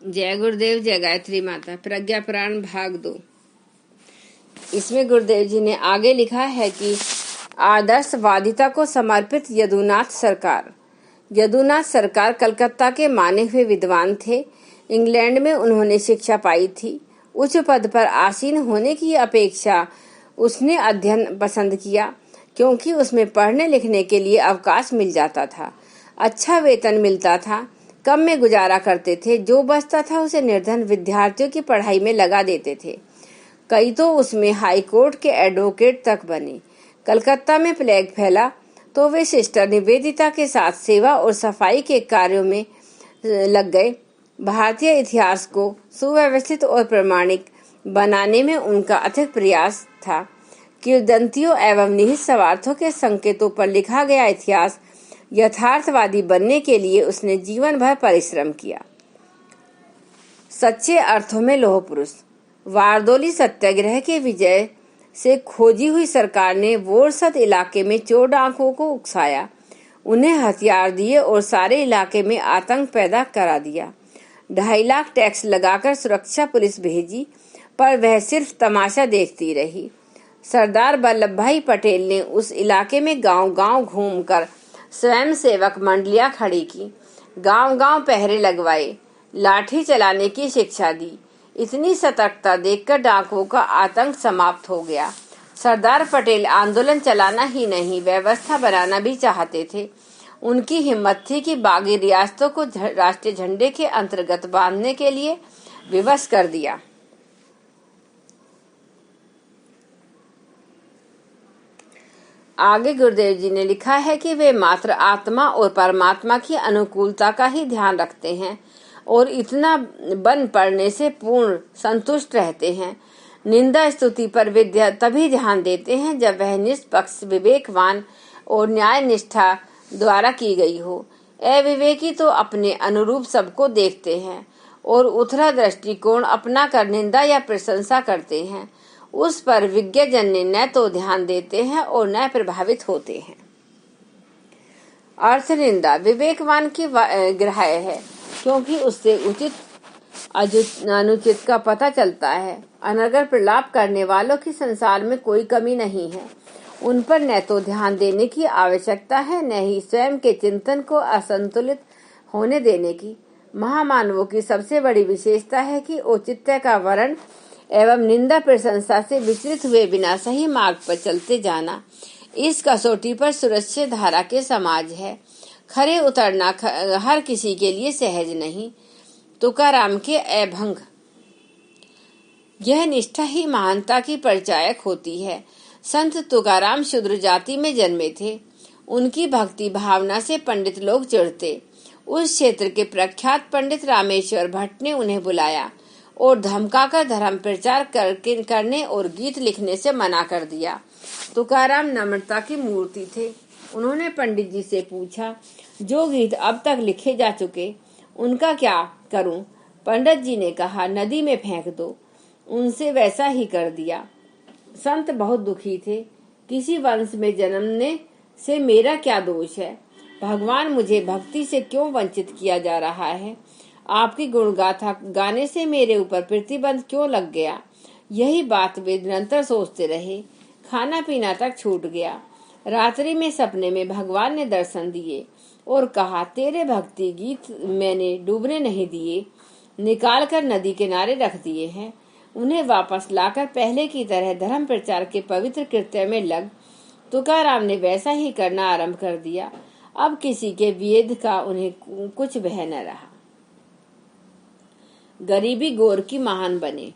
जय गुरुदेव, जय गायत्री माता। प्रज्ञा पुराण भाग 2। इसमें गुरुदेव जी ने आगे लिखा है कि आदर्शवादिता को समर्पित यदुनाथ सरकार कलकत्ता के माने हुए विद्वान थे। इंग्लैंड में उन्होंने शिक्षा पाई थी। उच्च पद पर आसीन होने की अपेक्षा उसने अध्ययन पसंद किया, क्योंकि उसमें पढ़ने लिखने के लिए अवकाश मिल जाता था, अच्छा वेतन मिलता था, कम में गुजारा करते थे। जो बचता था उसे निर्धन विद्यार्थियों की पढ़ाई में लगा देते थे। कई तो उसमें हाई कोर्ट के एडवोकेट तक बने। कलकत्ता में प्लेग फैला तो वे सिस्टर निवेदिता के साथ सेवा और सफाई के कार्यों में लग गए। भारतीय इतिहास को सुव्यवस्थित और प्रमाणिक बनाने में उनका अथक प्रयास था। किंवदंतियों एवं निहित स्वार्थों के संकेतों पर लिखा गया इतिहास यथार्थवादी बनने के लिए उसने जीवन भर परिश्रम किया। सच्चे अर्थों में लौह पुरुष। वारदोली सत्याग्रह के विजय से खोजी हुई सरकार ने वोरसत इलाके में चोर डाकुओं को उकसाया, उन्हें हथियार दिए और सारे इलाके में आतंक पैदा करा दिया। 2.5 लाख टैक्स लगाकर सुरक्षा पुलिस भेजी, पर वह सिर्फ तमाशा देखती रही। सरदार वल्लभ भाई पटेल ने उस इलाके में गांव-गांव घूमकर स्वयं सेवक मंडलियां खड़ी की, गांव-गांव पहरे लगवाए, लाठी चलाने की शिक्षा दी। इतनी सतर्कता देखकर डाकुओं का आतंक समाप्त हो गया। सरदार पटेल आंदोलन चलाना ही नहीं, व्यवस्था बनाना भी चाहते थे। उनकी हिम्मत थी कि बागी रियासतों को राष्ट्रीय झंडे के अंतर्गत बांधने के लिए विवश कर दिया। आगे गुरुदेव जी ने लिखा है कि वे मात्र आत्मा और परमात्मा की अनुकूलता का ही ध्यान रखते हैं और इतना बन पड़ने से पूर्ण संतुष्ट रहते हैं। निंदा स्तुति पर वे तभी ध्यान देते हैं जब वह निष्पक्ष, विवेकवान और न्याय निष्ठा द्वारा की गई हो। अविवेकी तो अपने अनुरूप सबको देखते हैं और उथला दृष्टिकोण अपना कर निंदा या प्रशंसा करते हैं। उस पर विज्ञजन ने न तो ध्यान देते हैं और न प्रभावित होते हैं। अर्थ निंदा विवेकवान की ग्राह्य है, क्योंकि उससे उचित अनुचित का पता चलता है। अनर्गल प्रलाप करने वालों की संसार में कोई कमी नहीं है। उन पर न तो ध्यान देने की आवश्यकता है, न ही स्वयं के चिंतन को असंतुलित होने देने की। महामानवों की सबसे बड़ी विशेषता है कि औचित्य का वर्ण एवं निंदा प्रशंसा से विचलित हुए बिना सही मार्ग पर चलते जाना इस कसौटी पर सुरक्षित धारा के समाज है। खरे उतरना हर किसी के लिए सहज नहीं। तुकाराम के अभंग। यह निष्ठा ही महानता की परिचायक होती है। संत तुकाराम शूद्र जाति में जन्मे थे। उनकी भक्ति भावना से पंडित लोग चिढ़ते। उस क्षेत्र के प्रख्यात पंडित रामेश्वर भट्ट ने उन्हें बुलाया और धमकाकर धर्म प्रचार करने और गीत लिखने से मना कर दिया। तुकाराम नम्रता की मूर्ति थे। उन्होंने पंडित जी से पूछा, जो गीत अब तक लिखे जा चुके उनका क्या करूं? पंडित जी ने कहा, नदी में फेंक दो। उनसे वैसा ही कर दिया। संत बहुत दुखी थे। किसी वंश में जन्मने से मेरा क्या दोष है? भगवान, मुझे भक्ति से क्यों वंचित किया जा रहा है? आपकी गुणगाथा गाने से मेरे ऊपर प्रतिबंध क्यों लग गया? यही बात वे निरंतर सोचते रहे। खाना पीना तक छूट गया। रात्रि में सपने में भगवान ने दर्शन दिए और कहा, तेरे भक्ति गीत मैंने डूबने नहीं दिए, निकाल कर नदी किनारे रख दिए हैं। उन्हें वापस लाकर पहले की तरह धर्म प्रचार के पवित्र कृत्य में लग। तुकाराम ने वैसा ही करना आरंभ कर दिया। अब किसी के वेद का उन्हें कुछ भय न रहा। गरीबी गोर की महान बने।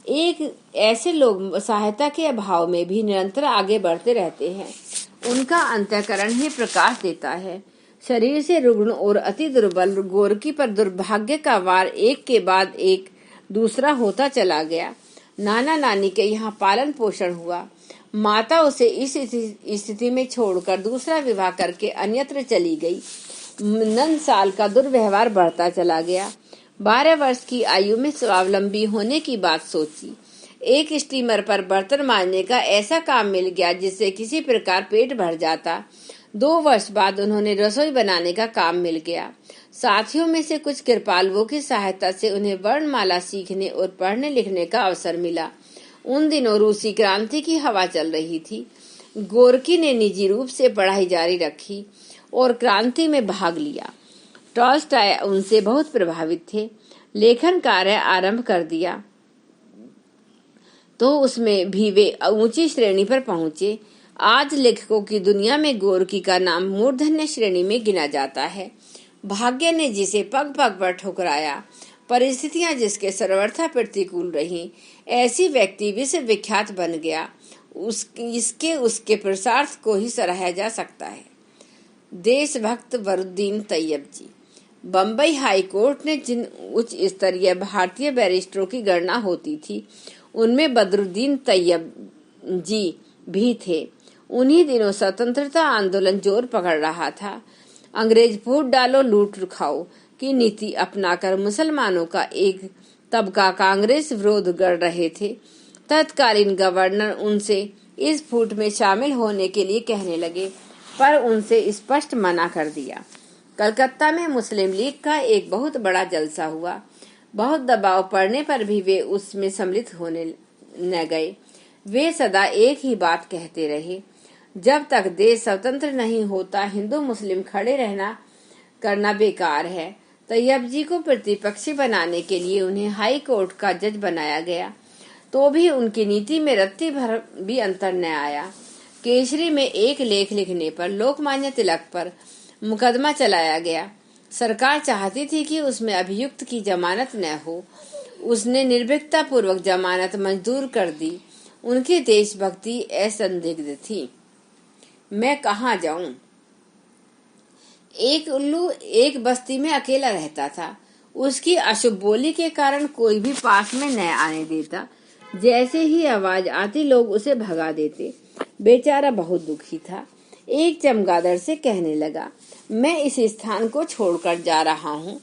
एक ऐसे लोग सहायता के अभाव में भी निरंतर आगे बढ़ते रहते हैं। उनका अंतःकरण ही प्रकाश देता है। शरीर से रुग्ण और अति दुर्बल गोरकी पर दुर्भाग्य का वार एक के बाद एक दूसरा होता चला गया। नाना नानी के यहाँ पालन पोषण हुआ। माता उसे इस स्थिति में छोड़कर दूसरा विवाह करके अन्यत्र चली गई। 9 साल का दुर्व्यवहार बढ़ता चला गया। 12 वर्ष की आयु में स्वावलंबी होने की बात सोची। एक स्टीमर पर बर्तन मांजने का ऐसा काम मिल गया जिससे किसी प्रकार पेट भर जाता। 2 वर्ष बाद उन्होंने रसोई बनाने का काम मिल गया। साथियों में से कुछ कृपालुओं की सहायता से उन्हें वर्णमाला सीखने और पढ़ने लिखने का अवसर मिला। उन दिनों रूसी क्रांति की हवा चल रही थी। गोर्की ने निजी रूप से पढ़ाई जारी रखी और क्रांति में भाग लिया। टॉल्स्टॉय उनसे बहुत प्रभावित थे। लेखन कार्य आरंभ कर दिया तो उसमें भी वे ऊंची श्रेणी पर पहुंचे। आज लेखकों की दुनिया में गोर्की का नाम मूर्धन्य श्रेणी में गिना जाता है। भाग्य ने जिसे पग पग पर ठुकराया, परिस्थितियां जिसके सर्वथा प्रतिकूल रहीं, ऐसी व्यक्ति विश्व विख्यात बन गया। उसके पुरुषार्थ को ही सराहा जा सकता है। देशभक्त वरुद्दीन तैयब जी। बम्बई हाई कोर्ट ने जिन उच्च स्तरीय भारतीय बैरिस्टरों की गणना होती थी, उनमें बदरुद्दीन तैयब जी भी थे। उन्हीं दिनों स्वतंत्रता आंदोलन जोर पकड़ रहा था। अंग्रेज फूट डालो लूट खाओ की नीति अपनाकर मुसलमानों का एक तबका कांग्रेस विरोध कर रहे थे। तत्कालीन गवर्नर उनसे इस फूट में शामिल होने के लिए कहने लगे, पर उनसे स्पष्ट मना कर दिया। कलकत्ता में मुस्लिम लीग का एक बहुत बड़ा जलसा हुआ। बहुत दबाव पड़ने पर भी वे उसमें सम्मिलित होने न गए। वे सदा एक ही बात कहते रहे, जब तक देश स्वतंत्र नहीं होता हिंदू मुस्लिम खड़े रहना करना बेकार है। तैयब जी को प्रतिपक्षी बनाने के लिए उन्हें हाई कोर्ट का जज बनाया गया, तो भी उनकी नीति में रत्ती भर भी अंतर न आया। केसरी में एक लेख लिखने पर लोकमान्य तिलक पर मुकदमा चलाया गया। सरकार चाहती थी कि उसमें अभियुक्त की जमानत न हो। उसने निर्भीकता पूर्वक जमानत मंजूर कर दी। उनकी देशभक्ति असंदिग्ध थी। मैं कहाँ जाऊं? एक उल्लू एक बस्ती में अकेला रहता था। उसकी अशुभ बोली के कारण कोई भी पास में न आने देता। जैसे ही आवाज आती लोग उसे भगा देते। बेचारा बहुत दुखी था। एक चमगादड़ से कहने लगा, मैं इस स्थान को छोड़कर जा रहा हूँ।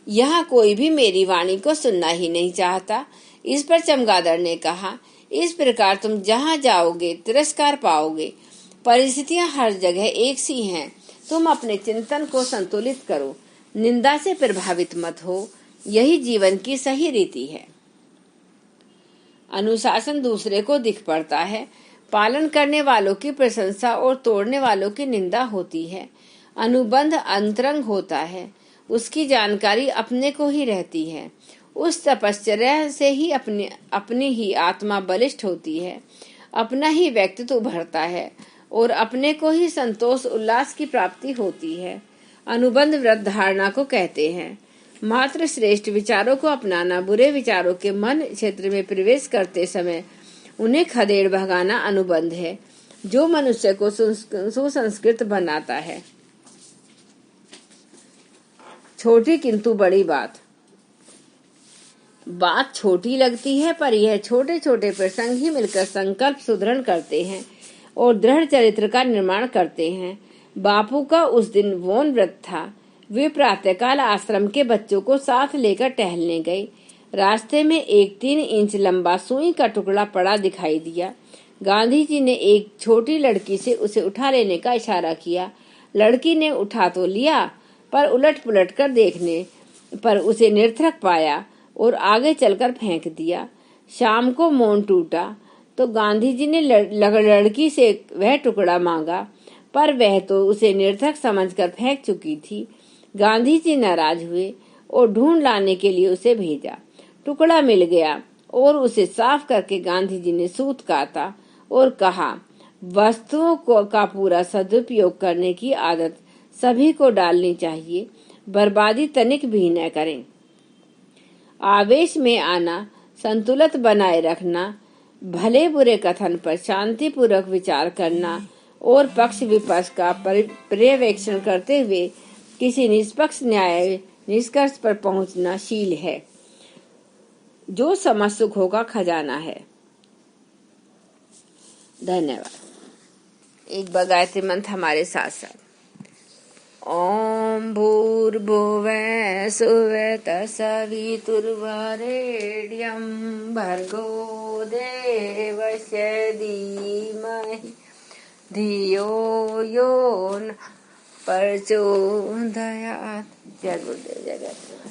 यहाँ कोई भी मेरी वाणी को सुनना ही नहीं चाहता। इस पर चमगादड़ ने कहा, इस प्रकार तुम जहाँ जाओगे तिरस्कार पाओगे। परिस्थितियां हर जगह एक सी हैं। तुम अपने चिंतन को संतुलित करो, निंदा से प्रभावित मत हो। यही जीवन की सही रीति है। अनुशासन दूसरे को दिख पड़ता है। पालन करने वालों की प्रशंसा और तोड़ने वालों की निंदा होती है। अनुबंध अंतरंग होता है। उसकी जानकारी अपने को ही रहती है। उस तपश्चर्या से ही अपनी ही आत्मा बलिष्ठ होती है। अपना ही व्यक्तित्व उभरता है और अपने को ही संतोष उल्लास की प्राप्ति होती है। अनुबंध व्रत धारणा को कहते हैं। मात्र श्रेष्ठ विचारों को अपनाना, बुरे विचारों के मन क्षेत्र में प्रवेश करते समय उन्हें खदेड़ भगाना अनुबंध है, जो मनुष्य को सुसंस्कृत बनाता है। छोटी किंतु बड़ी बात छोटी लगती है, पर यह छोटे छोटे प्रसंग ही मिलकर संकल्प सुदृढ़ करते हैं और दृढ़ चरित्र का निर्माण करते हैं। बापू का उस दिन वौन व्रत था। वे प्रातःकाल आश्रम के बच्चों को साथ लेकर टहलने गए। रास्ते में एक 3 इंच लंबा सुई का टुकड़ा पड़ा दिखाई दिया। गांधी जी ने एक छोटी लड़की से उसे उठा लेने का इशारा किया। लड़की ने उठा तो लिया, पर उलट पुलट कर देखने पर उसे निरर्थक पाया और आगे चलकर फेंक दिया। शाम को मौन टूटा तो गांधी जी ने लड़की से वह टुकड़ा मांगा, पर वह तो उसे निरर्थक समझकर फेंक चुकी थी। गांधी जी नाराज हुए और ढूंढ लाने के लिए उसे भेजा। टुकड़ा मिल गया और उसे साफ करके गांधी जी ने सूत काटा और कहा, वस्तुओं का पूरा सदुपयोग करने की आदत सभी को डालनी चाहिए, बर्बादी तनिक भी न करें। आवेश में आना, संतुलन बनाए रखना, भले बुरे कथन पर शांतिपूर्वक विचार करना और पक्ष विपक्ष का पर्यवेक्षण करते हुए किसी निष्पक्ष न्याय निष्कर्ष पर पहुंचना शील है, जो समझ सुखों का खजाना है। धन्यवाद। एक बार गायत्री मंत्र हमारे साथ साथ। ओम भूर्भुवः सुवः तत्सवितुर्वरेण्यं भर्गो देवस्य धीमहि धियो यो न प्रचोदयात्। जय गुरुदेव, जय गुरुदेव।